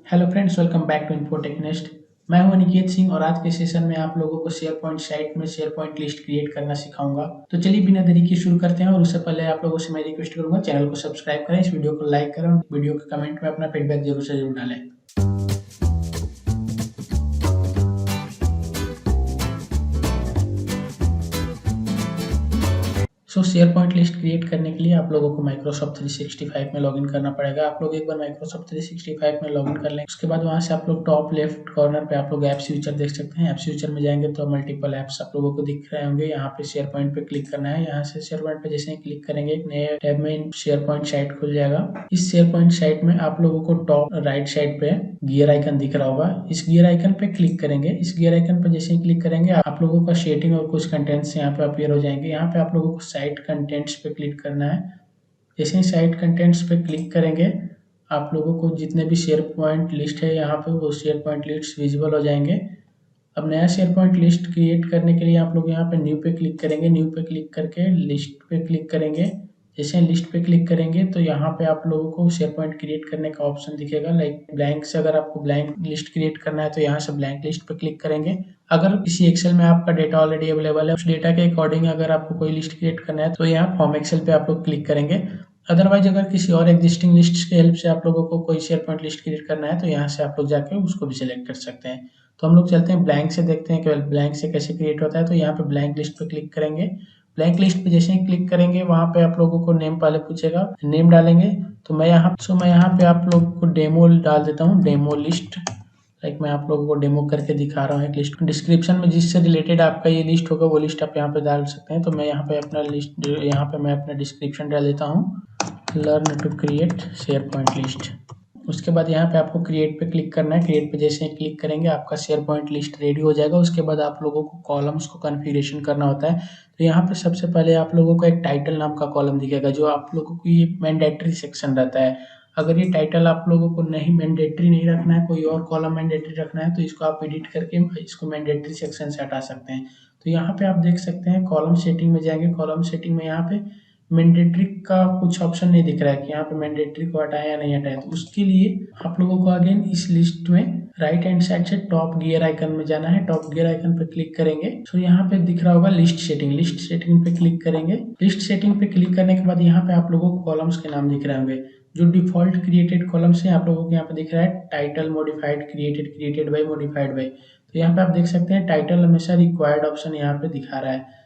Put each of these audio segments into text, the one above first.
Hello friends, welcome back to Infotechnist. मैं हूं अनिकेत सिंह और आज के सेशन में आप लोगों को शेयर पॉइंट साइट में शेयर पॉइंट लिस्ट क्रिएट करना सिखाऊंगा। तो चलिए बिना देरी के शुरू करते हैं और उससे पहले आप लोगों से मैं रिक्वेस्ट करूंगा, चैनल को सब्सक्राइब करें, इस वीडियो को लाइक करें और वीडियो के कमेंट में अपना फीडबैक जरूर से जरूर डालें। शेयर पॉइंट लिस्ट क्रिएट करने के लिए आप लोगों को माइक्रोसॉफ्ट 365 में लॉगिन करना पड़ेगा। आप लोग एक बार माइक्रोसॉफ्ट 365 में लॉगिन कर लें, उसके बाद वहां से आप लोग टॉप लेफ्ट कॉर्नर पे आप लोग ऐप्स फ्यूचर देख सकते हैं। ऐप्स फ्यूचर में जाएंगे तो मल्टीपल ऐप्स आप लोगों को दिख रहे होंगे। यहाँ पे शेयर पॉइंट पे क्लिक करना है। यहाँ से शेयर पॉइंट पे जैसे ही क्लिक करेंगे एक नए टैब में शेयर पॉइंट साइट खुल जाएगा। इस शेयर पॉइंट साइट में आप लोगों को टॉप राइट साइड पे गियर आइकन दिख रहा होगा। इस गियर आइकन पे क्लिक करेंगे। इस गियर आइकन पे जैसे ही क्लिक करेंगे आप लोगों का सेटिंग और कुछ कंटेंट्स यहाँ पे अपीयर हो जाएंगे। यहाँ पे आप लोगों को साइट कंटेंट्स पे क्लिक करना है। जैसे ही साइट कंटेंट्स पे क्लिक करेंगे आप लोगों को जितने भी शेयर पॉइंट लिस्ट है यहाँ पे वो शेयर पॉइंट लिस्ट विजिबल हो जाएंगे। अब नया शेयर पॉइंट लिस्ट क्रिएट करने के लिए आप लोग यहाँ पे न्यू पे क्लिक करेंगे। न्यू पे क्लिक करके लिस्ट पे क्लिक करेंगे। जैसे लिस्ट पे क्लिक करेंगे तो यहाँ पे आप लोगों को शेयर पॉइंट क्रिएट करने का ऑप्शन दिखेगा। लाइक ब्लैंक से अगर आपको ब्लैंक लिस्ट क्रिएट करना है तो यहाँ से ब्लैंक लिस्ट पे क्लिक करेंगे। अगर किसी एक्सेल में आपका डेटा ऑलरेडी अवेलेबल है, उस डेटा के अकॉर्डिंग अगर आपको कोई लिस्ट क्रिएट करना है तो यहाँ फॉर्म एक्सेल पे आप लोग क्लिक करेंगे। अदरवाइज अगर किसी और एग्जिस्टिंग लिस्ट की हेल्प से आप लोगों को कोई शेयर पॉइंट लिस्ट क्रिएट करना है तो यहाँ से आप लोग जाके उसको भी सिलेक्ट कर सकते हैं। तो हम लोग चलते हैं ब्लैंक से, देखते हैं कि ब्लैंक से कैसे क्रिएट होता है। तो यहाँ पे ब्लैंक लिस्ट पे क्लिक करेंगे। ब्लैंक लिस्ट पे जैसे ही क्लिक करेंगे वहाँ पे आप लोगों को नेम पहले पूछेगा, नेम डालेंगे। तो मैं यहाँ पे आप लोगों को डेमो डाल देता हूँ, डेमो लिस्ट। लाइक मैं आप लोगों को डेमो करके दिखा रहा हूँ एक लिस्ट। डिस्क्रिप्शन में जिससे रिलेटेड आपका ये लिस्ट होगा वो लिस्ट आप यहाँ पे डाल सकते हैं। तो मैं यहाँ पे अपना लिस्ट, यहाँ पे मैं अपना डिस्क्रिप्शन डाल देता हूँ, learn to create SharePoint list. उसके बाद यहाँ पे आपको क्रिएट पे क्लिक करना है। क्रिएट पे जैसे ही क्लिक करेंगे आपका शेयर पॉइंट लिस्ट रेडी हो जाएगा। उसके बाद आप लोगों को कॉलम्स को कॉन्फ़िगरेशन करना होता है। तो यहाँ पे सबसे पहले आप लोगों को एक टाइटल नाम का कॉलम दिखेगा, जो आप लोगों को ये मैंडेटरी सेक्शन रहता है। अगर ये टाइटल आप लोगों को मैंडेटरी नहीं रखना है, कोई और कॉलम मैंडेटरी रखना है, तो इसको आप एडिट करके इसको मैंडेटरी सेक्शन से हटा सकते हैं। तो यहाँ पे आप देख सकते हैं कॉलम सेटिंग में जाएंगे। कॉलम सेटिंग में यहाँ पे मैंडेटरी का कुछ ऑप्शन नहीं दिख रहा है कि यहाँ पे मैंडेटरी को हटाया या नहीं हटाया। तो उसके लिए आप लोगों को अगेन इस लिस्ट में राइट हैंड साइड से टॉप गियर आइकन में जाना है। टॉप गियर आइकन पे क्लिक करेंगे तो यहाँ पे दिख रहा होगा लिस्ट सेटिंग। लिस्ट सेटिंग पे क्लिक करेंगे। लिस्ट सेटिंग पे क्लिक करने के बाद यहाँ पे आप लोगों को कॉलम्स के नाम दिख रहे होंगे। जो डिफॉल्ट क्रिएटेड कॉलम्स है आप लोगों को यहाँ पे दिख रहा है title modified, created, created by, modified by. तो यहाँ पे आप देख सकते हैं टाइटल हमेशा रिक्वायर्ड ऑप्शन यहाँ पे दिखा रहा है।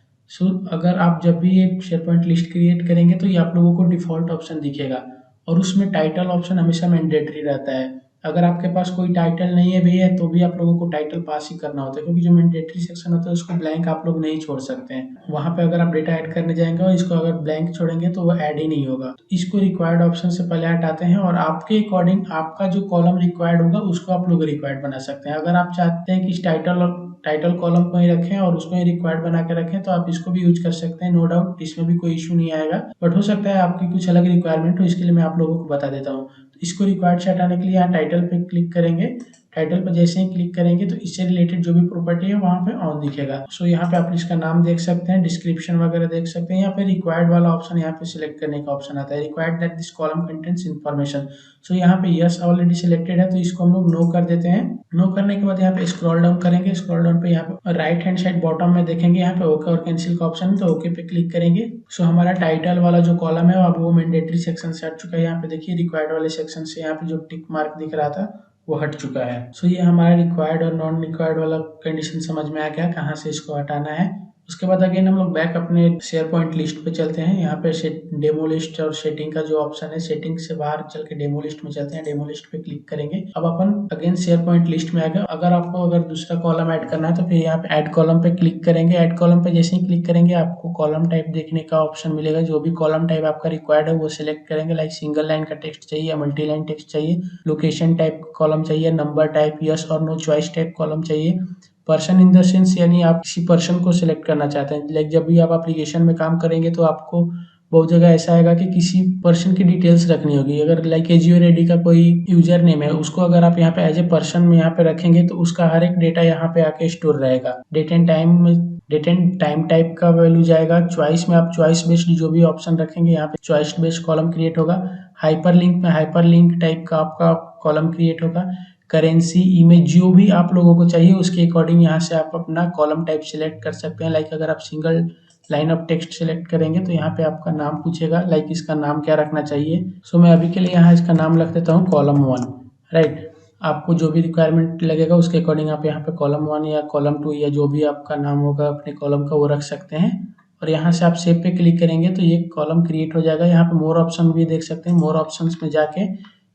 अगर आप जब भी एक शेयर पॉइंट लिस्ट क्रिएट करेंगे तो ये आप लोगों को डिफॉल्ट ऑप्शन दिखेगा और उसमें टाइटल ऑप्शन हमेशा मैंडेटरी रहता है। अगर आपके पास कोई टाइटल नहीं है भैया तो भी आप लोगों को टाइटल पास ही करना होता है, क्योंकि जो मैंडेटरी सेक्शन होता है उसको ब्लैंक आप लोग नहीं छोड़ सकते हैं। वहां पे अगर आप डेटा ऐड करने जाएंगे और इसको अगर ब्लैंक छोड़ेंगे तो वो ऐड ही नहीं होगा। तो इसको रिक्वायर्ड ऑप्शन से पहले हटाते हैं और आपके अकॉर्डिंग आपका जो कॉलम रिक्वायर्ड होगा उसको आप लोग रिक्वायर्ड बना सकते हैं। अगर आप चाहते हैं कि इस टाइटल कॉलम को ही रखें और उसको ही रिक्वायर्ड बना के रखें तो आप इसको भी यूज कर सकते हैं, नो डाउट इसमें भी कोई इशू नहीं आएगा। बट हो सकता है आपकी कुछ अलग रिक्वायरमेंट हो, इसके लिए मैं आप लोगों को बता देता हूँ। तो इसको रिक्वायर्ड से हटाने के लिए यहाँ टाइटल पे क्लिक करेंगे। टाइटल पर जैसे ही क्लिक करेंगे तो इससे रिलेटेड जो भी प्रॉपर्टी है वहाँ पे ऑन दिखेगा। यहाँ पे आप इसका नाम देख सकते हैं, डिस्क्रिप्शन वगैरह देख सकते हैं। यहाँ पे रिक्वायर्ड वाला ऑप्शन यहाँ पे सिलेक्ट करने का ऑप्शन आता है, required that this column contents information. यहाँ पे यस ऑलरेडी सिलेक्टेड है तो इसको हम लोग नो कर देते हैं। नो करने के बाद यहाँ पे स्क्रॉल डाउन करेंगे। स्क्रॉल डाउन पे यहाँ पे राइट हैंड साइड बॉटम में देखेंगे यहाँ पे ओके और कैंसिल का ऑप्शन है, तो ओके पे क्लिक करेंगे। हमारा टाइटल वाला जो कॉलम है अब वो मैंडेटरी सेक्शन से हट चुका है। यहाँ पे देखिए रिक्वायर्ड वाले सेक्शन से यहाँ पे जो टिक मार्क दिख रहा था वो हट चुका है। ये हमारा रिक्वायर्ड और नॉन रिक्वायर्ड वाला कंडीशन समझ में आ गया कहाँ से इसको हटाना है। उसके बाद अगेन हम लोग बैक अपने शेयर पॉइंट लिस्ट पे चलते हैं। यहाँ पे डेमो लिस्ट और सेटिंग का जो ऑप्शन है, सेटिंग से बाहर चल के डेमो लिस्ट में चलते हैं। डेमो लिस्ट पे क्लिक करेंगे। अब अपन अगेन शेयर पॉइंट लिस्ट में आ गए। अगर आपको दूसरा कॉलम ऐड करना है तो फिर यहाँ पे ऐड कॉलम पे क्लिक करेंगे। ऐड कॉलम पे जैसे ही क्लिक करेंगे आपको कॉलम टाइप देखने का ऑप्शन मिलेगा। जो भी कॉलम टाइप आपका रिक्वायर्ड है वो सिलेक्ट करेंगे। लाइक सिंगल लाइन का टेक्स्ट चाहिए या मल्टी लाइन टेक्स्ट चाहिए, लोकेशन टाइप कॉलम चाहिए, नंबर टाइप, यस और नो चॉइस टाइप कॉलम चाहिए, पर्सन इन द सेंस यानी आप किसी पर्सन को सिलेक्ट करना चाहते हैं। लाइक जब भी आप एप्लीकेशन में काम करेंगे तो आपको बहुत जगह ऐसा आएगा कि किसी पर्सन की डिटेल्स रखनी होगी। अगर लाइक एजियो रेडी का कोई यूजर नेम है उसको अगर आप यहाँ पे एज ए पर्सन में यहाँ पे रखेंगे तो उसका हर एक डेटा यहाँ पे आके स्टोर रहेगा। डेट एंड टाइम टाइप का वैल्यू जाएगा। चॉइस में आप चॉइस बेस्ड जो भी ऑप्शन रखेंगे यहाँ पे चॉइस बेस्ड कॉलम क्रिएट होगा। हाइपर लिंक में हाइपर लिंक टाइप का आपका कॉलम क्रिएट होगा। करेंसी, इमेज, जो भी आप लोगों को चाहिए उसके अकॉर्डिंग यहाँ से आप अपना कॉलम टाइप सिलेक्ट कर सकते हैं। लाइक अगर आप single line of text select करेंगे तो यहाँ पे आपका नाम पूछेगा, लाइक इसका नाम क्या रखना चाहिए। सो मैं अभी के लिए यहाँ इसका नाम रख देता हूँ कॉलम 1, राइट। आपको जो भी रिक्वायरमेंट लगेगा उसके अकॉर्डिंग आप यहाँ पे कॉलम 1 या कॉलम 2 या जो भी आपका नाम होगा अपने कॉलम का वो रख सकते हैं। और यहाँ से आप सेव पे क्लिक करेंगे तो ये कॉलम क्रिएट हो जाएगा। यहाँ पे मोर ऑप्शन भी देख सकते हैं। मोर ऑप्शंस में जाके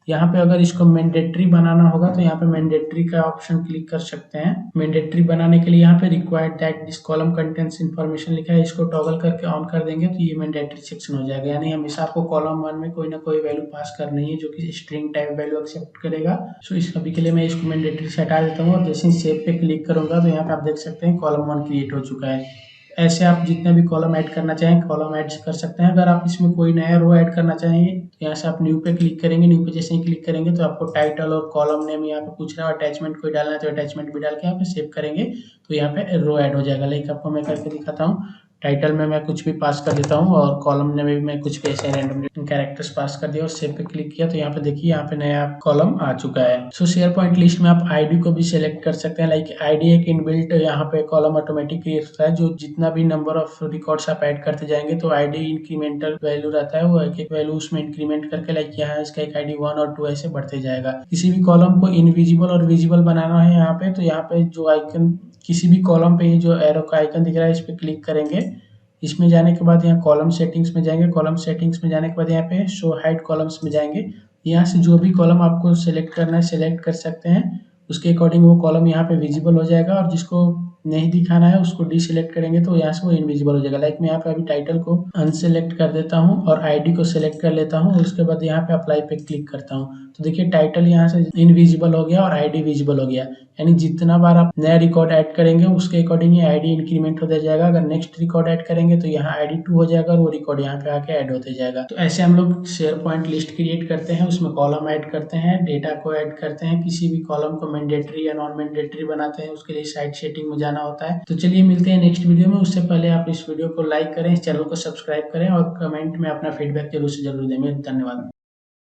यहाँ पे अगर इसको मैंडेटरी बनाना होगा तो यहाँ पे मैंडेटरी का ऑप्शन क्लिक कर सकते हैं। मैंडेटरी बनाने के लिए यहाँ पे required that this column contents information लिखा है, इसको टॉगल करके ऑन कर देंगे तो ये मैंडेटरी सेक्शन हो जाएगा। यानी हमेशा आपको कॉलम 1 में कोई ना कोई वैल्यू पास करनी है जो कि स्ट्रिंग टाइप वैल्यू एक्सेप्ट करेगा। सो इस अभी के लिए मैं इसको मैंडेटरी से हटा देता हूँ और जैसे ही सेव पे क्लिक करूंगा तो यहाँ पे आप देख सकते हैं कॉलम 1 क्रिएट हो चुका है। ऐसे आप जितने भी कॉलम ऐड करना चाहें कॉलम ऐड कर सकते हैं। अगर आप इसमें कोई नया रो ऐड करना चाहेंगे तो यहाँ से आप न्यू पे क्लिक करेंगे। न्यू पे जैसे ही क्लिक करेंगे तो आपको टाइटल और कॉलम नेम यहाँ पे पूछ रहा है, अटैचमेंट कोई डालना है तो अटैचमेंट भी डाल के यहाँ पे सेव करेंगे तो यहाँ पे रो ऐड हो जाएगा। लाइक आपको मैं करके दिखाता हूँ। टाइटल में मैं कुछ भी पास कर देता हूँ और कॉलम में भी मैं कुछ भी ऐसे रैंडम कैरेक्टर्स पास कर दिया और सेव पे क्लिक किया तो यहाँ पे देखिए यहाँ पे नया कॉलम आ चुका है। सो शेयर पॉइंट लिस्ट में आप आईडी को भी सिलेक्ट कर सकते हैं। लाइक आईडी एक इनबिल्ट यहाँ पे कॉलम ऑटोमेटिक क्रिएट होता है। जो जितना भी नंबर ऑफ रिकॉर्ड्स आप ऐड करते जाएंगे तो आईडी इंक्रीमेंटल वैल्यू रहता है, वो एक एक वैल्यू उसमें इंक्रीमेंट करके लाइक यहाँ इसका एक आईडी 1 और 2 ऐसे बढ़ते जाएगा। किसी भी कॉलम को इनविजिबल और विजिबल बनाना है यहाँ पे तो यहाँ पे जो आइकन किसी भी कॉलम पे ये जो एरो का आइकन दिख रहा है इस पे क्लिक करेंगे। इसमें जाने के बाद यहाँ कॉलम सेटिंग्स में जाएंगे। कॉलम सेटिंग्स में जाने के बाद यहाँ पे शो हाइड कॉलम्स में जाएंगे। यहाँ से जो भी कॉलम आपको सेलेक्ट करना है सेलेक्ट कर सकते हैं। उसके अकॉर्डिंग वो कॉलम यहाँ पे विजिबल हो जाएगा और जिसको नहीं दिखाना है उसको डिसेलेक्ट करेंगे तो यहाँ से वो इनविजिबल हो जाएगा। लाइक मैं यहाँ पे अभी टाइटल को अनसेलेक्ट कर देता हूँ और आईडी को सेलेक्ट कर लेता हूँ। उसके बाद यहाँ पे अप्लाई पे क्लिक करता हूँ तो देखिए टाइटल यहाँ से इनविजिबल हो गया और आईडी विजिबल हो गया। यानी जितना बार आप नया रिकॉर्ड ऐड करेंगे उसके अकॉर्डिंग ये आईडी इंक्रीमेंट होता जाएगा। अगर नेक्स्ट रिकॉर्ड ऐड करेंगे तो यहाँ आईडी 2 हो जाएगा और वो रिकॉर्ड यहाँ पे आके ऐड होते जाएगा। तो ऐसे हम लोग शेयर पॉइंट लिस्ट क्रिएट करते हैं, उसमें कॉलम ऐड करते हैं, डेटा को ऐड करते हैं, किसी भी कॉलम को मैंडेटरी या नॉन मैंडेटरी बनाते हैं। उसके लिए साइट सेटिंग में जाना होता है। तो चलिए मिलते हैं नेक्स्ट वीडियो में। उससे पहले आप इस वीडियो को लाइक करें, इस चैनल को सब्सक्राइब करें और कमेंट में अपना फीडबैक जरूर से जरूर दें। धन्यवाद।